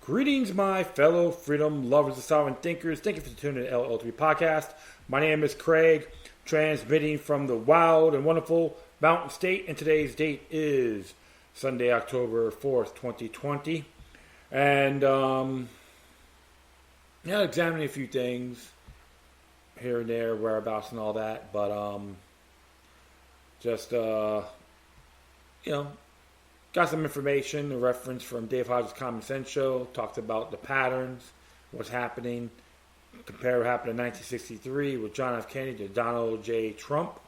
Greetings, my fellow freedom lovers and sovereign thinkers. Thank you for tuning in to LL3 Podcast. My name is Craig, transmitting from the wild and wonderful Mountain State, and today's date is Sunday, October 4th, 2020. And, examining a few things here and there, whereabouts and all that, but, got some information, a reference from Dave Hodges' Common Sense Show, talked about the patterns, what's happening, compare what happened in 1963 with John F. Kennedy to Donald J. Trump.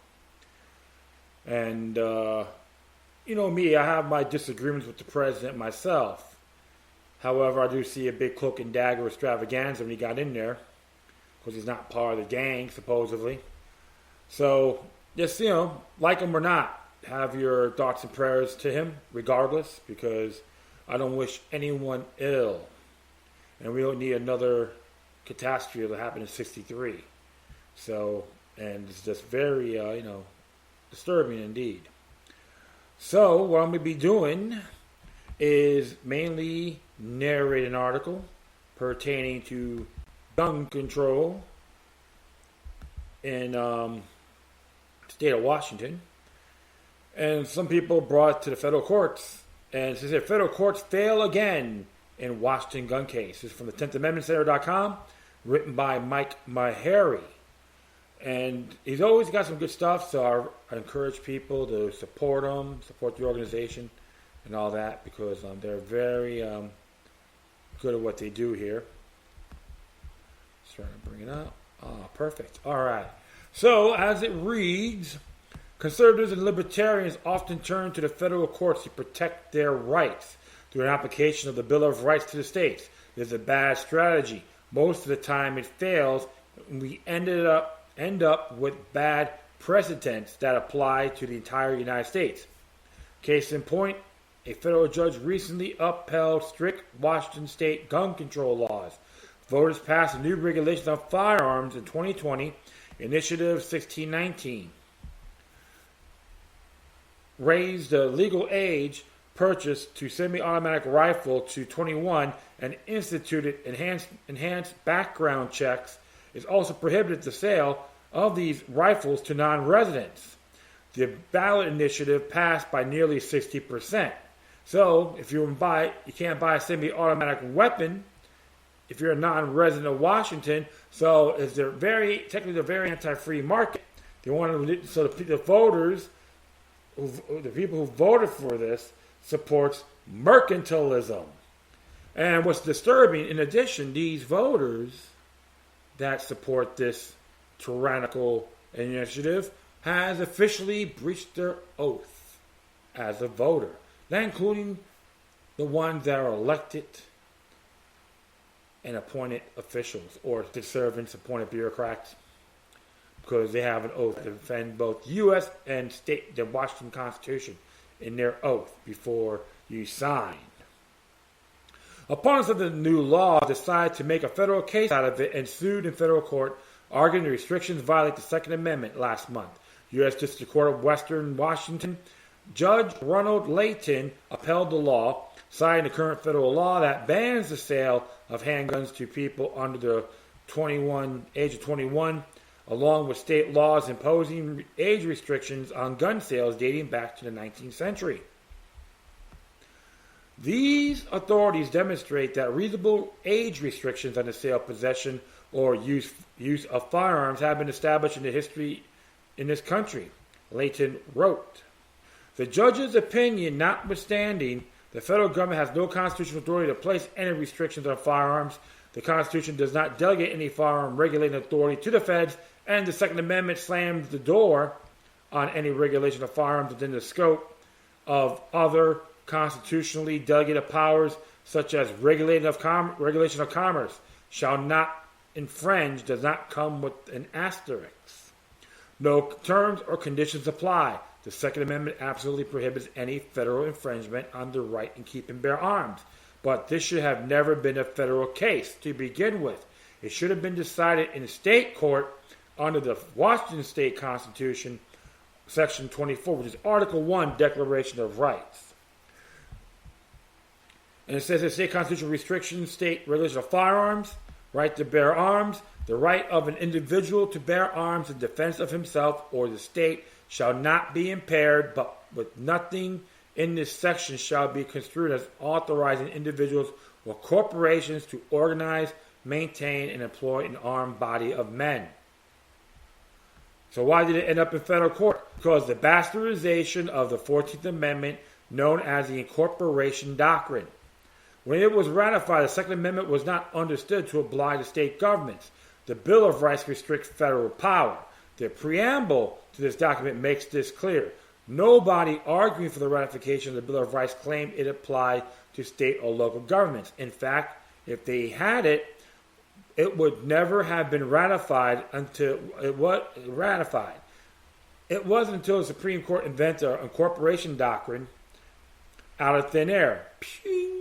And, me, I have my disagreements with the president myself. However, I do see a big cloak and dagger extravaganza when he got in there, because he's not part of the gang, supposedly. So, just, like him or not, have your thoughts and prayers to him, regardless, because I don't wish anyone ill. And we don't need another catastrophe that happened in 63. So, and it's just very, disturbing indeed. So, what I'm going to be doing is mainly narrate an article pertaining to gun control in the state of Washington. And some people brought it to the federal courts. And it says here, federal courts fail again in Washington gun case. This is from the 10th Amendment Center.com, written by Mike Maharrey. And he's always got some good stuff, so I encourage people to support him, support the organization, and all that, because they're very good at what they do here. Just trying to bring it up. Perfect. All right. So, as it reads, conservatives and libertarians often turn to the federal courts to protect their rights through an application of the Bill of Rights to the states. This is a bad strategy. Most of the time it fails, and we end up with bad precedents that apply to the entire United States. Case in point, a federal judge recently upheld strict Washington state gun control laws. Voters passed a new regulations on firearms in 2020, Initiative 1619. Raised the legal age purchase to semi-automatic rifle to 21 and instituted enhanced background checks. It also prohibited the sale of these rifles to non-residents. The ballot initiative passed by nearly 60%. So, if you can't buy a semi-automatic weapon if you're a non-resident of Washington. So, they're very anti-free market. They want to, so the voters, the people who voted for this, supports mercantilism. And what's disturbing, in addition, these voters that support this tyrannical initiative has officially breached their oath as a voter. That including the ones that are elected and appointed officials, or the servants, appointed bureaucrats, because they have an oath to defend both U.S. and state, the Washington Constitution, in their oath before you sign. Opponents of the new law decided to make a federal case out of it and sued in federal court, arguing the restrictions violate the Second Amendment last month. U.S. District Court of Western Washington Judge Ronald Layton upheld the law, citing the current federal law that bans the sale of handguns to people under the age of 21, along with state laws imposing age restrictions on gun sales dating back to the 19th century. These authorities demonstrate that reasonable age restrictions on the sale, possession, or use of firearms have been established in the history in this country, Layton wrote. The judge's opinion notwithstanding, the federal government has no constitutional authority to place any restrictions on firearms. The Constitution does not delegate any firearm regulating authority to the feds, and the Second Amendment slams the door on any regulation of firearms within the scope of other constitutionally delegated powers, such as regulation of commerce, shall not infringe, does not come with an asterisk. No terms or conditions apply. The Second Amendment absolutely prohibits any federal infringement on the right to keep and bear arms. But this should have never been a federal case to begin with. It should have been decided in a state court under the Washington State Constitution, Section 24, which is Article 1, Declaration of Rights. And it says the state constitutional restrictions state regulation of firearms, right to bear arms, the right of an individual to bear arms in defense of himself or the state shall not be impaired, but with nothing in this section shall be construed as authorizing individuals or corporations to organize, maintain, and employ an armed body of men. So why did it end up in federal court? Because the bastardization of the 14th Amendment, known as the Incorporation Doctrine. When it was ratified, the Second Amendment was not understood to oblige the state governments. The Bill of Rights restricts federal power. The preamble to this document makes this clear. Nobody arguing for the ratification of the Bill of Rights claimed it applied to state or local governments. In fact, if they had it, it would never have been ratified until it was ratified. It wasn't until the Supreme Court invented an incorporation doctrine out of thin air. Ping.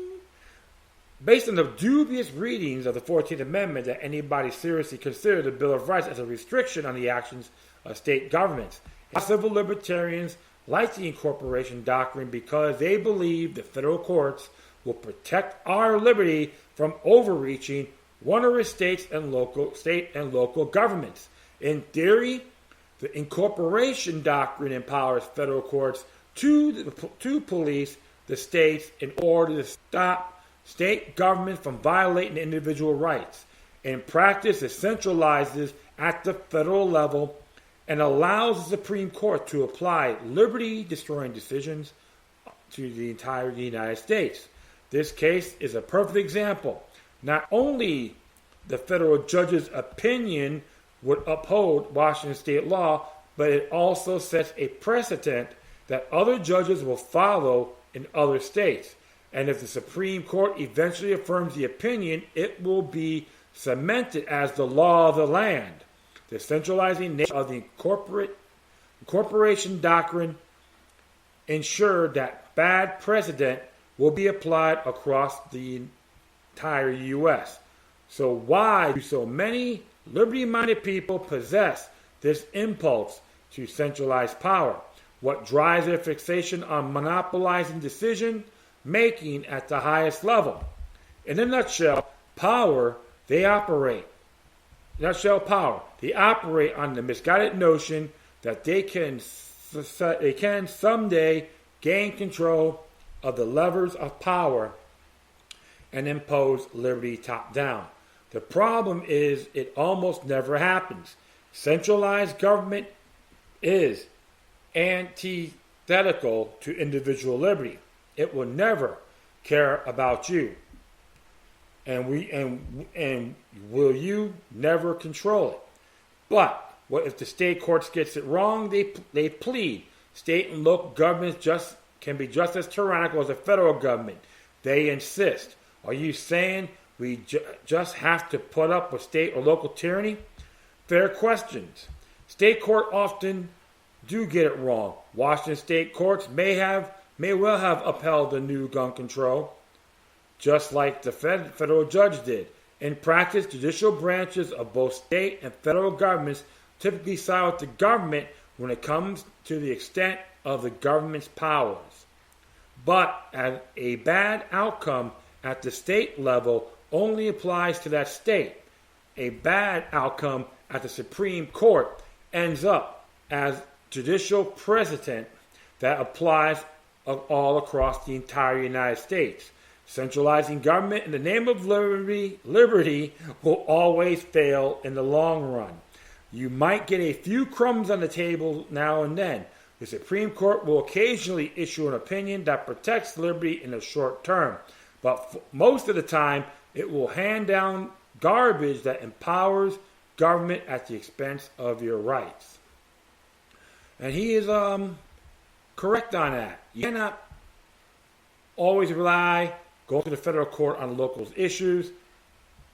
Based on the dubious readings of the 14th Amendment that anybody seriously considered the Bill of Rights as a restriction on the actions of state governments. Civil libertarians like the incorporation doctrine because they believe the federal courts will protect our liberty from overreaching one or state and local governments. In theory, the incorporation doctrine empowers federal courts to police the states in order to stop state government from violating individual rights. In practice, it centralizes at the federal level and allows the Supreme Court to apply liberty-destroying decisions to the entire United States. This case is a perfect example. Not only the federal judge's opinion would uphold Washington state law, but it also sets a precedent that other judges will follow in other states. And if the Supreme Court eventually affirms the opinion, it will be cemented as the law of the land. The centralizing nature of the incorporation doctrine ensured that bad precedent will be applied across the entire U.S. So why do so many liberty-minded people possess this impulse to centralize power? What drives their fixation on monopolizing decision-making at the highest level? In a nutshell, they operate on the misguided notion that they can someday gain control of the levers of power and impose liberty top-down. The problem is it almost never happens. Centralized government is antithetical to individual liberty. It will never care about you. And will you never control it? But what if the state courts gets it wrong? They plead. State and local governments can be just as tyrannical as the federal government. They insist. Are you saying we just have to put up with state or local tyranny? Fair questions. State court often do get it wrong. Washington state courts may well have upheld the new gun control, just like the federal judge did. In practice, judicial branches of both state and federal governments typically side with the government when it comes to the extent of the government's powers. But as a bad outcome at the state level only applies to that state. A bad outcome at the Supreme Court ends up as judicial precedent that applies all across the entire United States. Centralizing government in the name of liberty will always fail in the long run. You might get a few crumbs on the table now and then. The Supreme Court will occasionally issue an opinion that protects liberty in the short term, but most of the time it will hand down garbage that empowers government at the expense of your rights. And he is correct on that. You cannot always go to the federal court on local issues.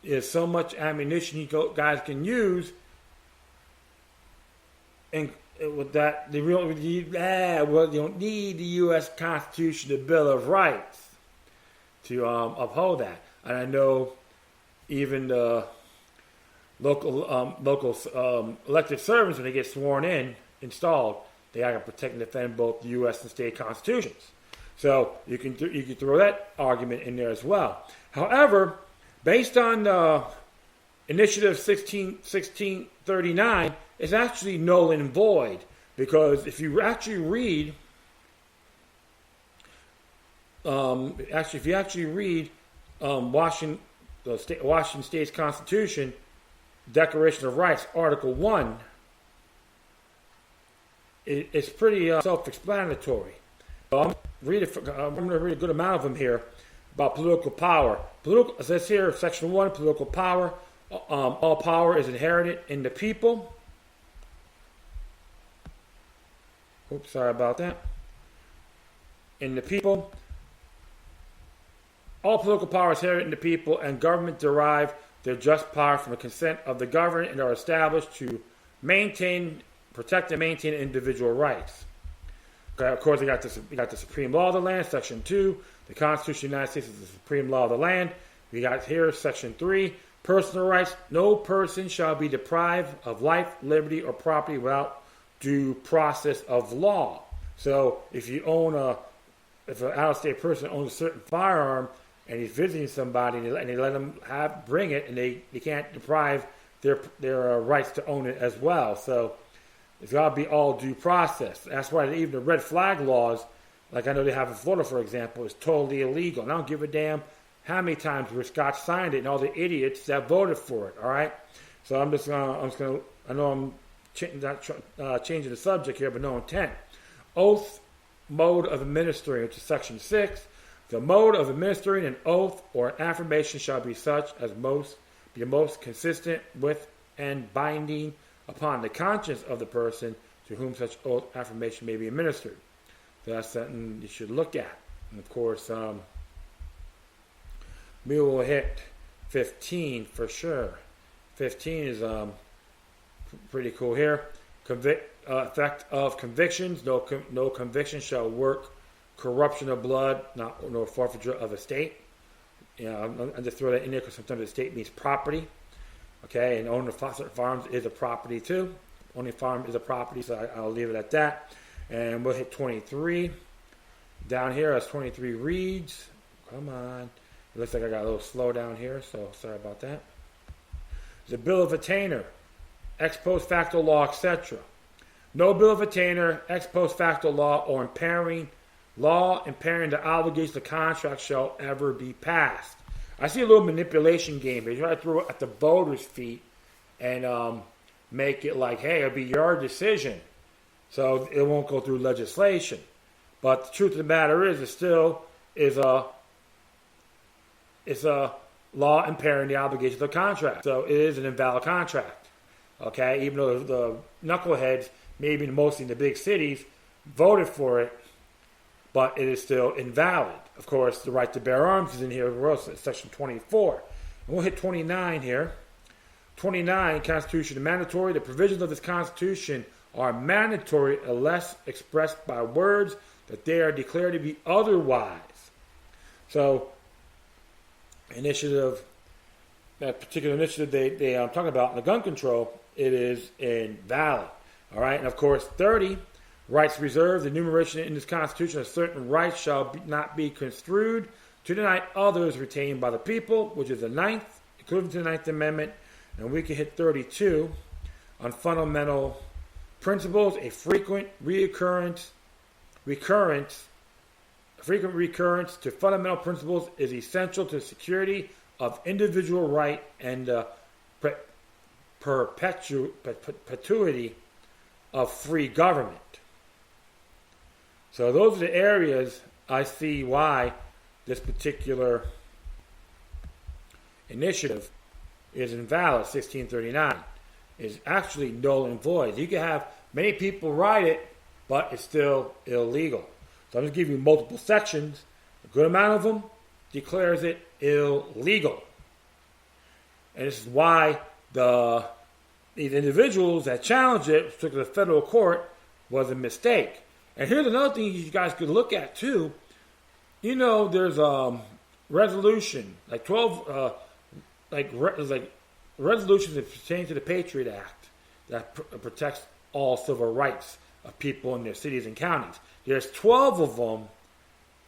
There's so much ammunition you guys can use, and with that, you don't need the U.S. Constitution, the Bill of Rights, to uphold that. And I know even the local elected servants, when they get installed, they have to protect and defend both the U.S. and state constitutions. So you can throw that argument in there as well. However, based on Initiative 1639, it's actually null and void, because if you actually read, Washington State's Constitution, Declaration of Rights, Article 1, it's pretty self-explanatory. So I'm going to read a good amount of them here about political power. It says here, Section 1, political power. All power is inherited in the people. Oops, sorry about that. In the people. All political power is inherited in the people, and government derive their just power from the consent of the governed and are established to protect and maintain individual rights. Okay, of course, we got the supreme law of the land, Section 2. The Constitution of the United States is the supreme law of the land. We got here, Section 3. Personal rights. No person shall be deprived of life, liberty, or property without due process of law. So if an out-of-state person owns a certain firearm and he's visiting somebody and they let them bring it, and they can't deprive their rights to own it as well. So it's got to be all due process. That's why even the red flag laws, like I know they have in Florida, for example, is totally illegal. And I don't give a damn how many times where Scott signed it and all the idiots that voted for it. All right. So I know I'm changing the subject here, but no intent. Oath, mode of administering, which is Section 6. The mode of administering an oath or an affirmation shall be such as be the most consistent with and binding upon the conscience of the person to whom such oath affirmation may be administered. So that's something you should look at. And of course, we will hit 15 for sure. 15 is pretty cool here. Effect of convictions. No conviction shall work corruption of blood, nor forfeiture of estate. I just throw that in there because sometimes estate means property. Okay, and owning farms is a property too. Owning farm is a property, so I'll leave it at that. And we'll hit 23. Down here, as 23 reads, come on. It looks like I got a little slow down here, so sorry about that. The bill of attainder, ex post facto law, etc. No bill of attainder, ex post facto law, or impairing the obligation of the contract shall ever be passed. I see a little manipulation game. They try to throw it at the voters' feet and make it like, hey, it'll be your decision. So it won't go through legislation. But the truth of the matter is, it still is a law impairing the obligation of the contract. So it is an invalid contract. Okay, even though the knuckleheads, maybe mostly in the big cities, voted for it, but it is still invalid. Of course, the right to bear arms is in here as well, Section 24. And we'll hit 29 here. 29, Constitution is mandatory. The provisions of this Constitution are mandatory unless expressed by words that they are declared to be otherwise. So, that particular initiative they talking about in the gun control, it is invalid. All right, and of course, 30, rights reserved. The enumeration in this Constitution of certain rights shall not be construed to deny others retained by the people, which is the 9th, equivalent to the 9th Amendment. And we can hit 32 on fundamental principles. A frequent recurrence to fundamental principles is essential to the security of individual right and perpetuity of free government. So those are the areas I see why this particular initiative is invalid. 1639 is actually null and void. You can have many people write it, but it's still illegal. So I'm just giving you multiple sections. A good amount of them declares it illegal. And this is why these individuals that challenged it, took to the federal court, was a mistake. And here's another thing you guys could look at too. You know, there's resolution, like 12, resolutions that pertain to the Patriot Act that protects all civil rights of people in their cities and counties. There's 12 of them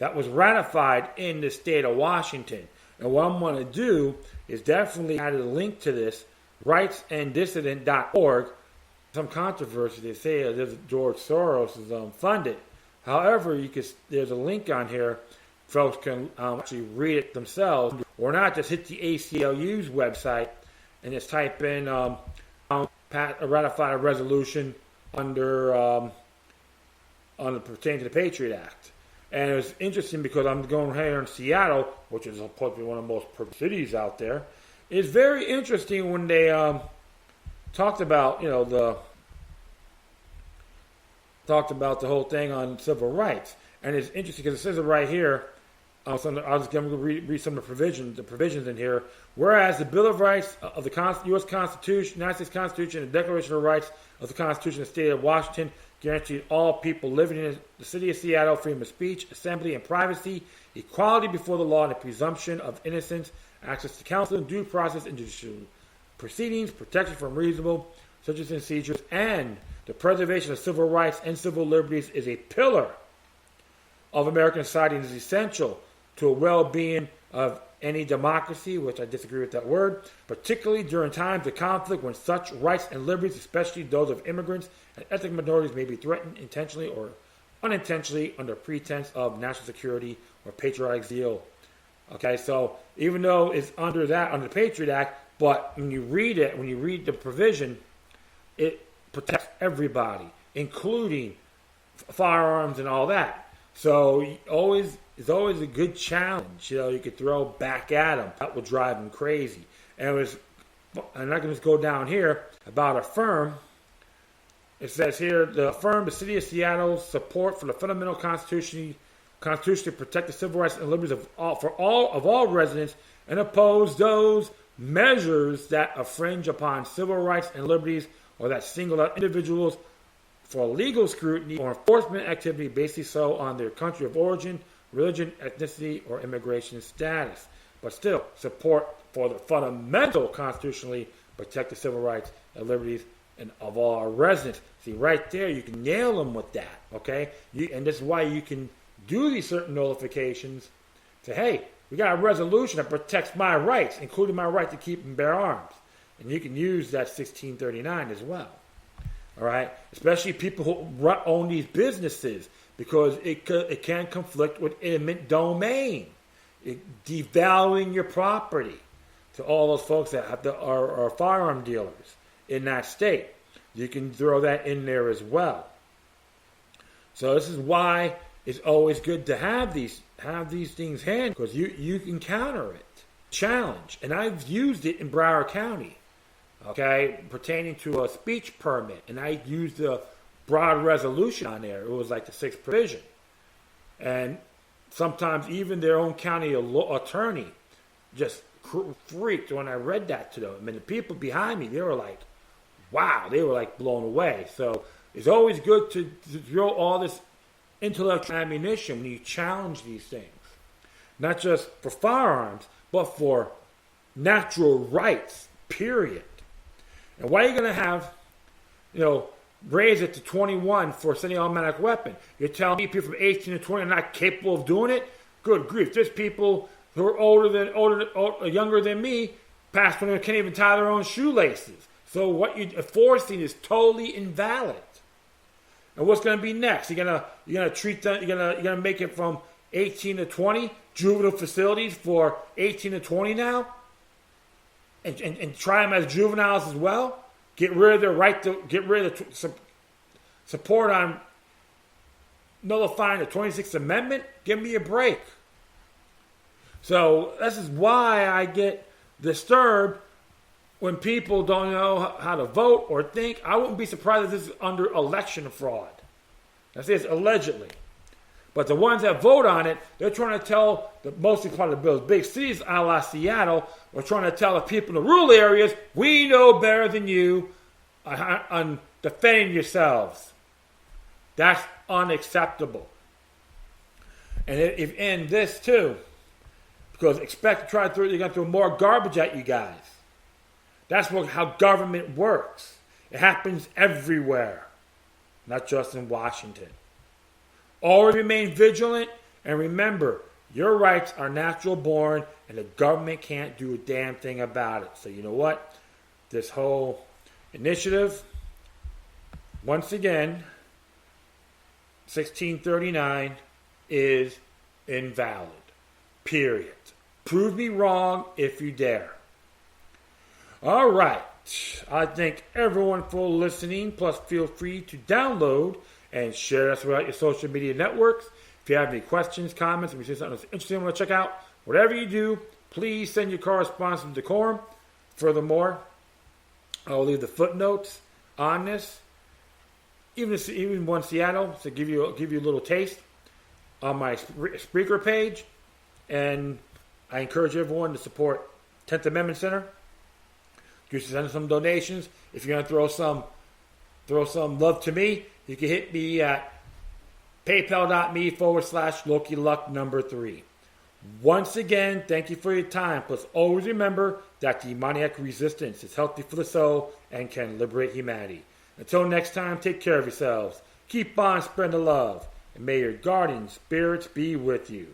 that was ratified in the state of Washington. And what I'm going to do is definitely add a link to this, rightsanddissident.org. Some controversy, they say that George Soros is funded. However, there's a link on here. Folks can actually read it themselves, or not just hit the ACLU's website and just type in ratify a resolution under pertaining to the Patriot Act. And it was interesting because I'm going here in Seattle, which is supposed to be one of the most perfect cities out there. It's very interesting when they talked about the whole thing on civil rights, and it's interesting because it says it right here. I was going to read some of the provisions in here. Whereas the Bill of Rights of the U.S. Constitution, United States Constitution, and the Declaration of Rights of the Constitution of the State of Washington guaranteed all people living in the city of Seattle freedom of speech, assembly, and privacy, equality before the law, and the presumption of innocence, access to counsel, due process in judicial proceedings, protection from reasonable searches and seizures, and the preservation of civil rights and civil liberties is a pillar of American society and is essential to a well-being of any democracy, which I disagree with that word, particularly during times of conflict when such rights and liberties, especially those of immigrants and ethnic minorities, may be threatened intentionally or unintentionally under pretense of national security or patriotic zeal. Okay, so even though it's under the Patriot Act, but when you read the provision, it protects everybody, including firearms and all that. So it's always a good challenge, you could throw back at them. That would drive them crazy. And I'm not going to just go down here about affirm. It says here, affirm the city of Seattle's support for the fundamental Constitution to protect the civil rights and liberties of all residents, and oppose those measures that infringe upon civil rights and liberties or that single out individuals for legal scrutiny or enforcement activity based so on their country of origin, religion, ethnicity, or immigration status. But still, support for the fundamental constitutionally protected civil rights and liberties of all our residents. See, right there, you can nail them with that, okay? And this is why you can do these certain notifications. Say, hey, we got a resolution that protects my rights, including my right to keep and bear arms. And you can use that 1639 as well. All right? Especially people who own these businesses, because it can conflict with eminent domain. Devaluing your property to all those folks that are firearm dealers in that state. You can throw that in there as well. So this is why it's always good to have these things handy, because you can counter it. Challenge. And I've used it in Broward County, okay, pertaining to a speech permit. And I used the broad resolution on there. It was like the 6th provision. And sometimes even their own county attorney just freaked when I read that to them. I mean, the people behind me, they were like, wow, they were like blown away. So it's always good to throw all this intellectual ammunition when you challenge these things. Not just for firearms, but for natural rights, period. And why are you going to have, raise it to 21 for a semi-automatic weapon? You're telling me people from 18 to 20 are not capable of doing it? Good grief. There's people who are younger than me, past 20, can't even tie their own shoelaces. So what you're enforcing is totally invalid. And what's going to be next? You're gonna treat them. You're gonna make it from 18 to 20 juvenile facilities for 18 to 20 now, and try them as juveniles as well. Get rid of their right to get rid of the support on nullifying the 26th Amendment. Give me a break. So this is why I get disturbed when people don't know how to vote or think. I wouldn't be surprised if this is under election fraud. I say it's allegedly. But the ones that vote on it, they're trying to tell, mostly part of the bills, big cities a la Seattle, are trying to tell the people in the rural areas, we know better than you on defending yourselves. That's unacceptable. And if in this too, because expect to try to they're going to throw more garbage at you guys. That's how government works. It happens everywhere, not just in Washington. Always remain vigilant And remember, your rights are natural born, and the government can't do a damn thing about it. So you know what? This whole initiative, once again, 1639 is invalid. Period. Prove me wrong if you dare. All right. I thank everyone for listening. Plus, feel free to download and share us throughout your social media networks. If you have any questions, comments, if you see something that's interesting you want to check out, whatever you do, please send your correspondence with decorum. Furthermore, I'll leave the footnotes on this, even one Seattle, to give you a little taste on my Spreaker page. And I encourage everyone to support 10th Amendment Center. You should send some donations. If you're going to throw some love to me, you can hit me at paypal.me/LokiLuck3. Once again, thank you for your time. Plus, always remember that demoniac resistance is healthy for the soul and can liberate humanity. Until next time, take care of yourselves. Keep on spreading the love. And may your guardian spirits be with you.